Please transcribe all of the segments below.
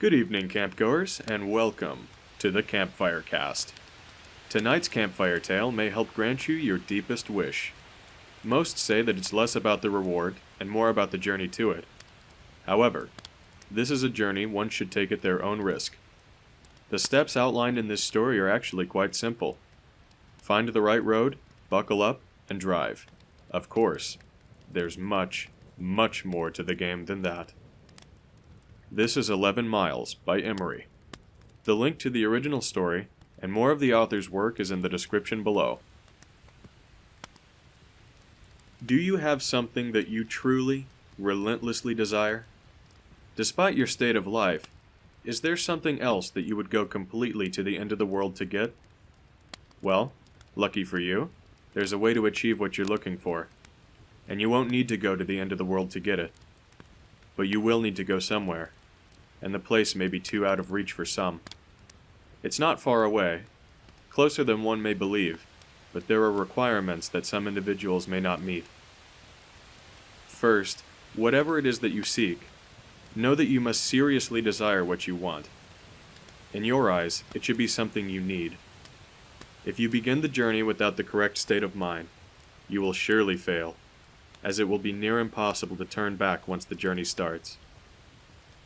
Good evening, campgoers, and welcome to the Campfire Cast. Tonight's campfire tale may help grant you your deepest wish. Most say that it's less about the reward and more about the journey to it. However, this is a journey one should take at their own risk. The steps outlined in this story are actually quite simple. Find the right road, buckle up, and drive. Of course, there's much more to the game than that. This is 11 Miles by Emery. The link to the original story and more of the author's work is in the description below. Do you have something that you truly, relentlessly desire? Despite your state of life, is there something else that you would go completely to the end of the world to get? Well, lucky for you, there's a way to achieve what you're looking for. And you won't need to go to the end of the world to get it. But you will need to go somewhere, and the place may be too out of reach for some. It's not far away, closer than one may believe, but there are requirements that some individuals may not meet. First, whatever it is that you seek, know that you must seriously desire what you want. In your eyes, it should be something you need. If you begin the journey without the correct state of mind, you will surely fail, as it will be near impossible to turn back once the journey starts.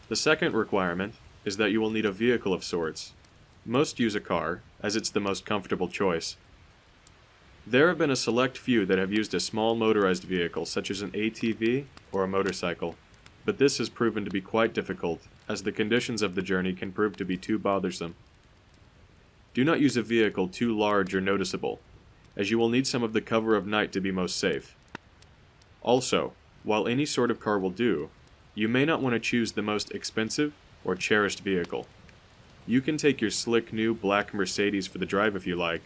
The second requirement is that you will need a vehicle of sorts. Most use a car, as it's the most comfortable choice. There have been a select few that have used a small motorized vehicle such as an ATV or a motorcycle, but this has proven to be quite difficult, as the conditions of the journey can prove to be too bothersome. Do not use a vehicle too large or noticeable, as you will need some of the cover of night to be most safe. Also, while any sort of car will do, you may not want to choose the most expensive or cherished vehicle. You can take your slick new black Mercedes for the drive if you like,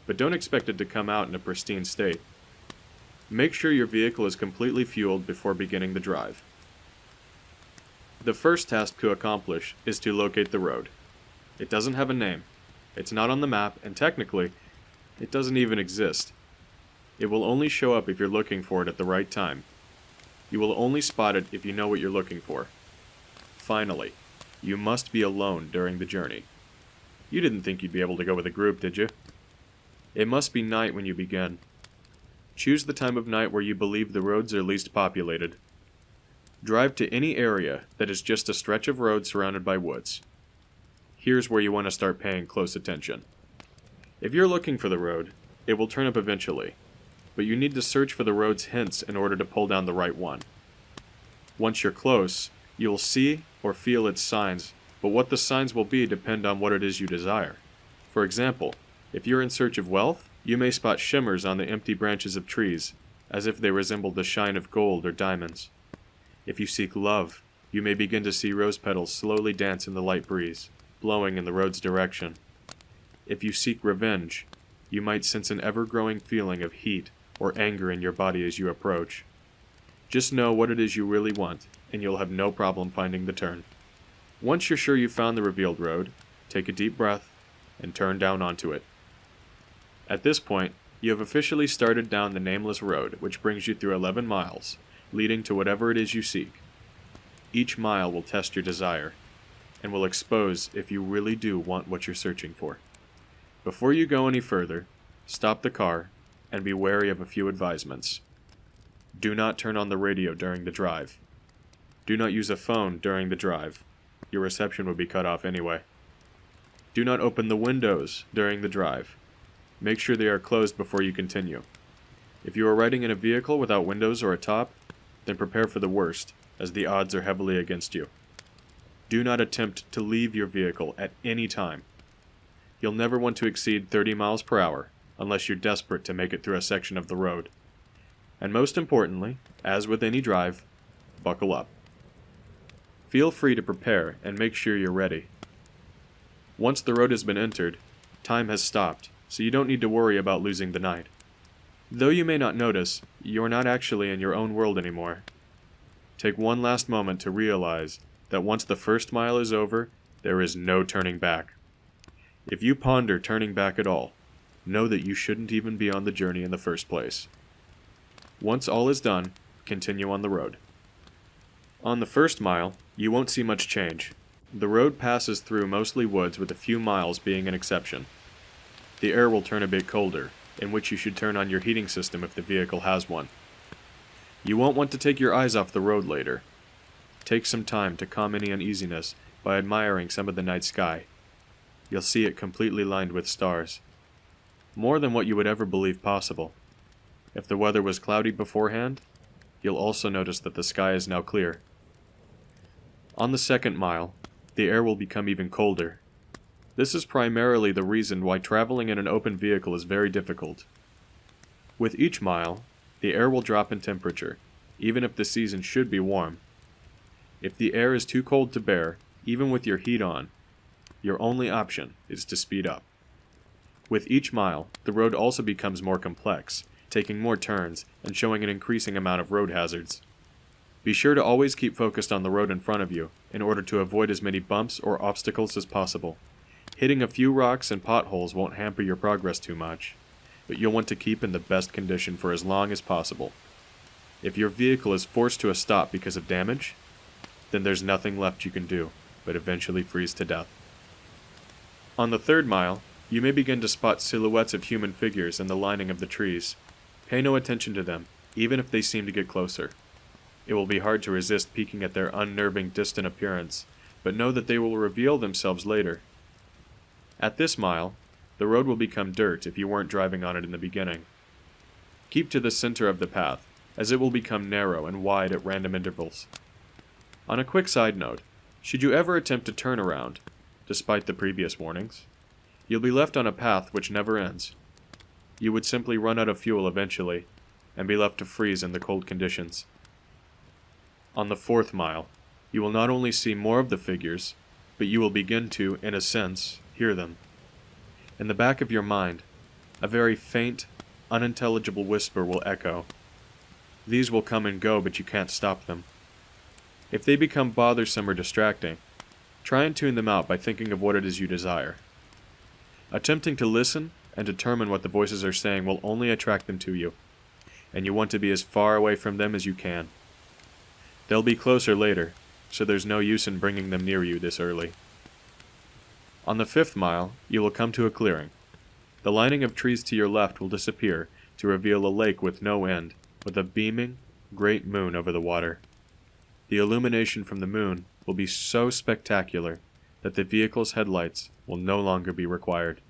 but don't expect it to come out in a pristine state. Make sure your vehicle is completely fueled before beginning the drive. The first task to accomplish is to locate the road. It doesn't have a name, it's not on the map, and technically, it doesn't even exist. It will only show up if you're looking for it at the right time. You will only spot it if you know what you're looking for. Finally, you must be alone during the journey. You didn't think you'd be able to go with a group, did you? It must be night when you begin. Choose the time of night where you believe the roads are least populated. Drive to any area that is just a stretch of road surrounded by woods. Here's where you want to start paying close attention. If you're looking for the road, it will turn up eventually, but you need to search for the road's hints in order to pull down the right one. Once you're close, you'll see or feel its signs, but what the signs will be depend on what it is you desire. For example, if you're in search of wealth, you may spot shimmers on the empty branches of trees, as if they resembled the shine of gold or diamonds. If you seek love, you may begin to see rose petals slowly dance in the light breeze, blowing in the road's direction. If you seek revenge, you might sense an ever-growing feeling of heat or anger in your body as you approach. Just know what it is you really want, and you'll have no problem finding the turn. Once you're sure you've found the revealed road, take a deep breath and turn down onto it. At this point, you have officially started down the nameless road, which brings you through 11 miles, leading to whatever it is you seek. Each mile will test your desire, and will expose if you really do want what you're searching for. Before you go any further, stop the car and be wary of a few advisements. Do not turn on the radio during the drive. Do not use a phone during the drive. Your reception will be cut off anyway. Do not open the windows during the drive. Make sure they are closed before you continue. If you are riding in a vehicle without windows or a top, then prepare for the worst, as the odds are heavily against you. Do not attempt to leave your vehicle at any time. You'll never want to exceed 30 miles per hour, unless you're desperate to make it through a section of the road. And most importantly, as with any drive, buckle up. Feel free to prepare and make sure you're ready. Once the road has been entered, time has stopped, so you don't need to worry about losing the night. Though you may not notice, you're not actually in your own world anymore. Take one last moment to realize that once the first mile is over, there is no turning back. If you ponder turning back at all, know that you shouldn't even be on the journey in the first place. Once all is done, continue on the road. On the first mile, you won't see much change. The road passes through mostly woods, with a few miles being an exception. The air will turn a bit colder, in which you should turn on your heating system if the vehicle has one. You won't want to take your eyes off the road later. Take some time to calm any uneasiness by admiring some of the night sky. You'll see it completely lined with stars. More than what you would ever believe possible. If the weather was cloudy beforehand, you'll also notice that the sky is now clear. On the second mile, the air will become even colder. This is primarily the reason why traveling in an open vehicle is very difficult. With each mile, the air will drop in temperature, even if the season should be warm. If the air is too cold to bear, even with your heat on, your only option is to speed up. With each mile, the road also becomes more complex, taking more turns and showing an increasing amount of road hazards. Be sure to always keep focused on the road in front of you in order to avoid as many bumps or obstacles as possible. Hitting a few rocks and potholes won't hamper your progress too much, but you'll want to keep in the best condition for as long as possible. If your vehicle is forced to a stop because of damage, then there's nothing left you can do but eventually freeze to death. On the third mile, you may begin to spot silhouettes of human figures in the lining of the trees. Pay no attention to them, even if they seem to get closer. It will be hard to resist peeking at their unnerving, distant appearance, but know that they will reveal themselves later. At this mile, the road will become dirt if you weren't driving on it in the beginning. Keep to the center of the path, as it will become narrow and wide at random intervals. On a quick side note, should you ever attempt to turn around, despite the previous warnings, you'll be left on a path which never ends. You would simply run out of fuel eventually, and be left to freeze in the cold conditions. On the fourth mile, you will not only see more of the figures, but you will begin to, in a sense, hear them. In the back of your mind, a very faint, unintelligible whisper will echo. These will come and go, but you can't stop them. If they become bothersome or distracting, try and tune them out by thinking of what it is you desire. Attempting to listen and determine what the voices are saying will only attract them to you, and you want to be as far away from them as you can. They'll be closer later, so there's no use in bringing them near you this early. On the fifth mile, you will come to a clearing. The lining of trees to your left will disappear to reveal a lake with no end, with a beaming, great moon over the water. The illumination from the moon will be so spectacular that the vehicle's headlights will no longer be required.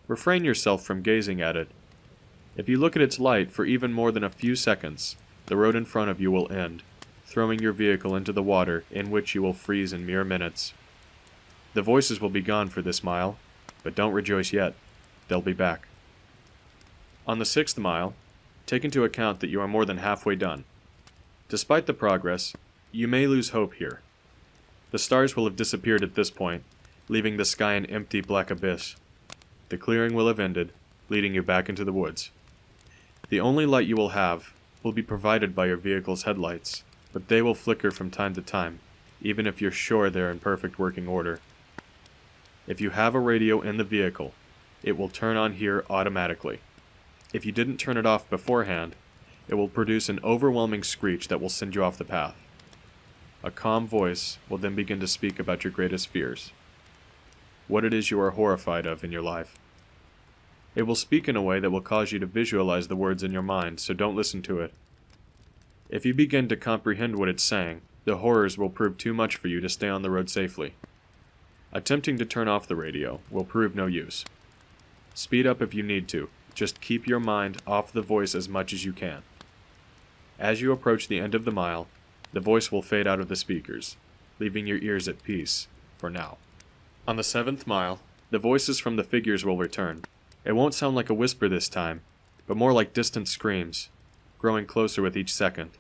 Refrain yourself from gazing at it. If you look at its light for even more than a few seconds, the road in front of you will end, throwing your vehicle into the water, in which you will freeze in mere minutes. The voices will be gone for this mile, but don't rejoice yet. They'll be back. On the sixth mile, take into account that you are more than halfway done. Despite the progress, you may lose hope here. The stars will have disappeared at this point, leaving the sky an empty black abyss. The clearing will have ended, leading you back into the woods. The only light you will have will be provided by your vehicle's headlights, but they will flicker from time to time, even if you're sure they're in perfect working order. If you have a radio in the vehicle, it will turn on here automatically. If you didn't turn it off beforehand, it will produce an overwhelming screech that will send you off the path. A calm voice will then begin to speak about your greatest fears, what it is you are horrified of in your life. It will speak in a way that will cause you to visualize the words in your mind, so don't listen to it. If you begin to comprehend what it's saying, the horrors will prove too much for you to stay on the road safely. Attempting to turn off the radio will prove no use. Speed up if you need to, just keep your mind off the voice as much as you can. As you approach the end of the mile, the voice will fade out of the speakers, leaving your ears at peace, for now. On the seventh mile, the voices from the figures will return. It won't sound like a whisper this time, but more like distant screams, growing closer with each second.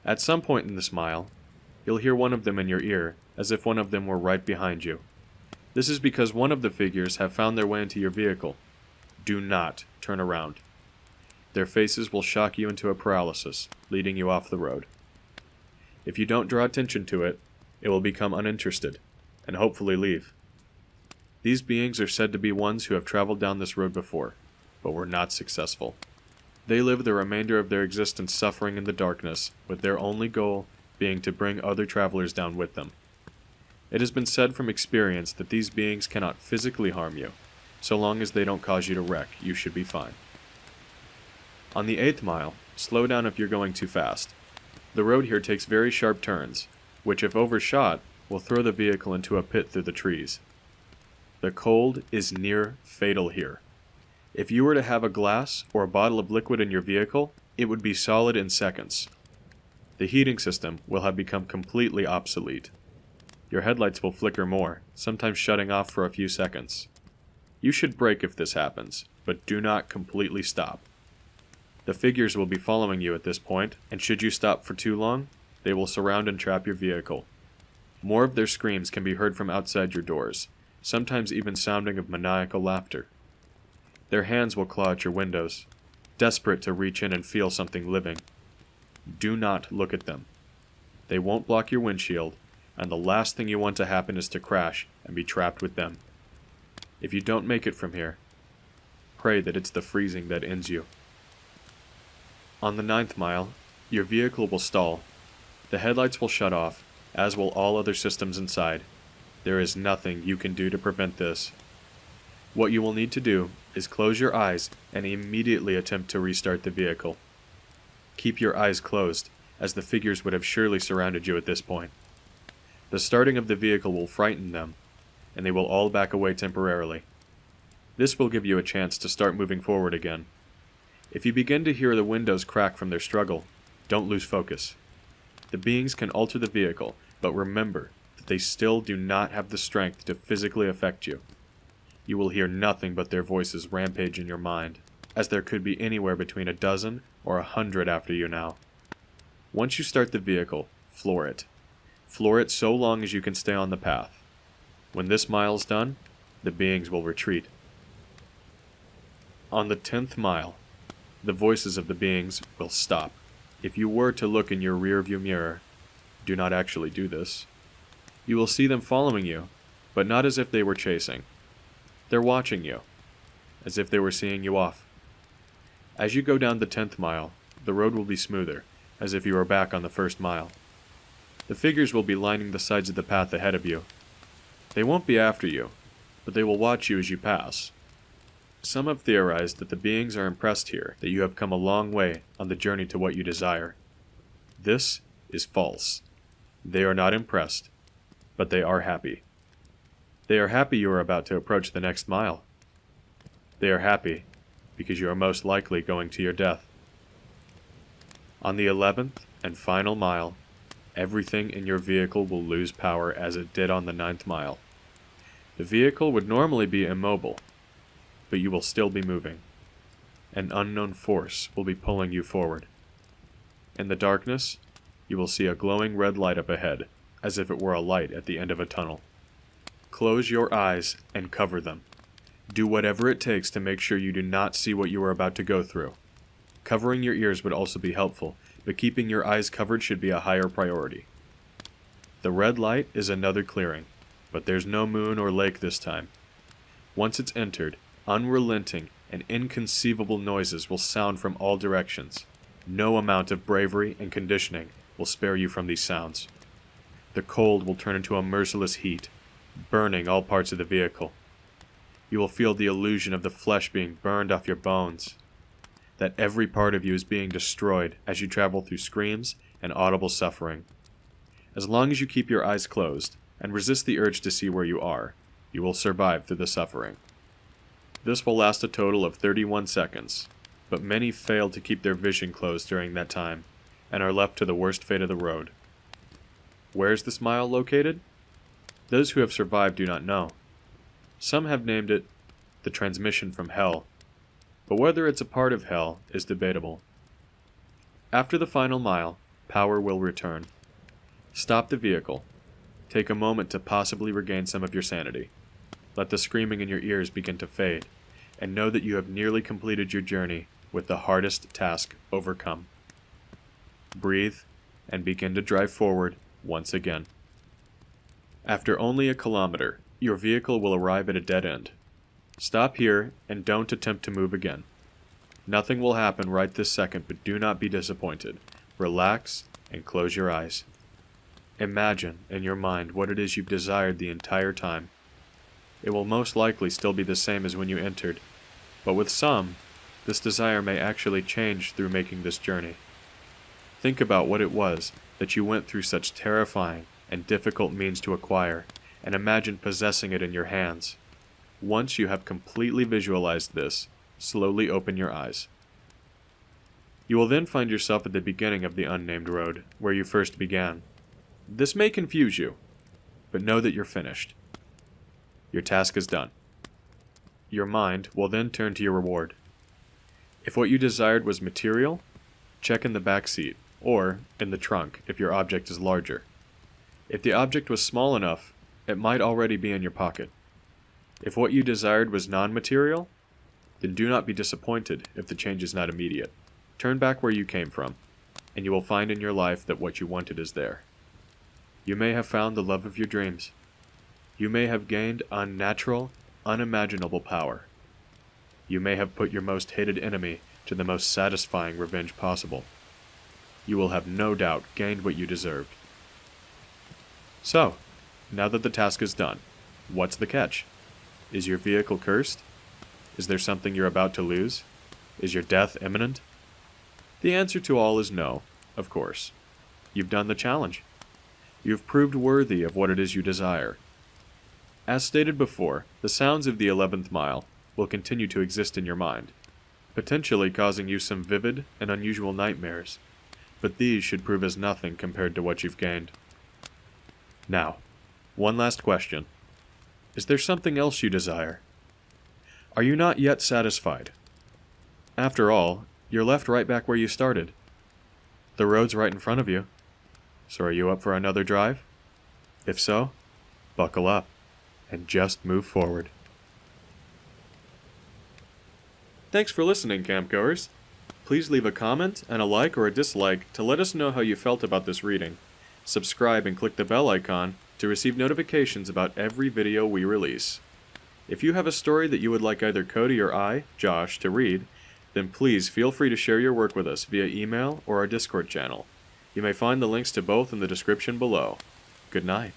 At some point in this mile, you'll hear one of them in your ear, as if one of them were right behind you. This is because one of the figures have found their way into your vehicle. Do not turn around. Their faces will shock you into a paralysis, leading you off the road. If you don't draw attention to it, it will become uninterested, and hopefully leave. These beings are said to be ones who have traveled down this road before, but were not successful. They live the remainder of their existence suffering in the darkness, with their only goal being to bring other travelers down with them. It has been said from experience that these beings cannot physically harm you. So long as they don't cause you to wreck, you should be fine. On the 8th mile, slow down if you're going too fast. The road here takes very sharp turns, which if overshot, will throw the vehicle into a pit through the trees. The cold is near fatal here. If you were to have a glass or a bottle of liquid in your vehicle, it would be solid in seconds. The heating system will have become completely obsolete. Your headlights will flicker more, sometimes shutting off for a few seconds. You should brake if this happens, but do not completely stop. The figures will be following you at this point, and should you stop for too long, they will surround and trap your vehicle. More of their screams can be heard from outside your doors, sometimes even sounding of maniacal laughter. Their hands will claw at your windows, desperate to reach in and feel something living. Do not look at them. They won't block your windshield, and the last thing you want to happen is to crash and be trapped with them. If you don't make it from here, pray that it's the freezing that ends you. On the 9th mile, your vehicle will stall. The headlights will shut off, as will all other systems inside. There is nothing you can do to prevent this. What you will need to do is close your eyes and immediately attempt to restart the vehicle. Keep your eyes closed, as the figures would have surely surrounded you at this point. The starting of the vehicle will frighten them, and they will all back away temporarily. This will give you a chance to start moving forward again. If you begin to hear the windows crack from their struggle, don't lose focus. The beings can alter the vehicle, but remember that they still do not have the strength to physically affect you. You will hear nothing but their voices rampage in your mind, as there could be anywhere between a dozen or 100 after you now. Once you start the vehicle, floor it. Floor it so long as you can stay on the path. When this mile's done, the beings will retreat. On the 10th mile, the voices of the beings will stop. If you were to look in your rearview mirror, do not actually do this. You will see them following you, but not as if they were chasing. They're watching you, as if they were seeing you off. As you go down the 10th mile, the road will be smoother, as if you were back on the 1st mile. The figures will be lining the sides of the path ahead of you. They won't be after you, but they will watch you as you pass. Some have theorized that the beings are impressed here, that you have come a long way on the journey to what you desire. This is false. They are not impressed, but they are happy. They are happy you are about to approach the next mile. They are happy because you are most likely going to your death. On the 11th and final mile, everything in your vehicle will lose power as it did on the 9th mile. The vehicle would normally be immobile, but you will still be moving. An unknown force will be pulling you forward. In the darkness, you will see a glowing red light up ahead, as if it were a light at the end of a tunnel. Close your eyes and cover them. Do whatever it takes to make sure you do not see what you are about to go through. Covering your ears would also be helpful, but keeping your eyes covered should be a higher priority. The red light is another clearing, but there's no moon or lake this time. Once it's entered, unrelenting and inconceivable noises will sound from all directions. No amount of bravery and conditioning will spare you from these sounds. The cold will turn into a merciless heat, burning all parts of the vehicle. You will feel the illusion of the flesh being burned off your bones, that every part of you is being destroyed as you travel through screams and audible suffering. As long as you keep your eyes closed and resist the urge to see where you are, you will survive through the suffering. This will last a total of 31 seconds, but many fail to keep their vision closed during that time, and are left to the worst fate of the road. Where is this mile located? Those who have survived do not know. Some have named it the transmission from hell, but whether it's a part of hell is debatable. After the final mile, power will return. Stop the vehicle. Take a moment to possibly regain some of your sanity. Let the screaming in your ears begin to fade, and know that you have nearly completed your journey with the hardest task overcome. Breathe, and begin to drive forward once again. After only a kilometer, your vehicle will arrive at a dead end. Stop here, and don't attempt to move again. Nothing will happen right this second, but do not be disappointed. Relax, and close your eyes. Imagine, in your mind, what it is you've desired the entire time. It will most likely still be the same as when you entered, but with some, this desire may actually change through making this journey. Think about what it was that you went through such terrifying and difficult means to acquire, and imagine possessing it in your hands. Once you have completely visualized this, slowly open your eyes. You will then find yourself at the beginning of the unnamed road, where you first began. This may confuse you, but know that you're finished. Your task is done. Your mind will then turn to your reward. If what you desired was material, check in the back seat, or in the trunk if your object is larger. If the object was small enough, it might already be in your pocket. If what you desired was non-material, then do not be disappointed if the change is not immediate. Turn back where you came from, and you will find in your life that what you wanted is there. You may have found the love of your dreams. You may have gained unnatural, unimaginable power. You may have put your most hated enemy to the most satisfying revenge possible. You will have no doubt gained what you deserved. So, now that the task is done, what's the catch? Is your vehicle cursed? Is there something you're about to lose? Is your death imminent? The answer to all is no, of course. You've done the challenge. You've proved worthy of what it is you desire. As stated before, the sounds of the 11th mile will continue to exist in your mind, potentially causing you some vivid and unusual nightmares, but these should prove as nothing compared to what you've gained. Now, one last question. Is there something else you desire? Are you not yet satisfied? After all, you're left right back where you started. The road's right in front of you. So are you up for another drive? If so, buckle up and just move forward. Thanks for listening, campgoers. Please leave a comment and a like or a dislike to let us know how you felt about this reading. Subscribe and click the bell icon to receive notifications about every video we release. If you have a story that you would like either Cody or I, Josh, to read, then please feel free to share your work with us via email or our Discord channel. You may find the links to both in the description below. Good night.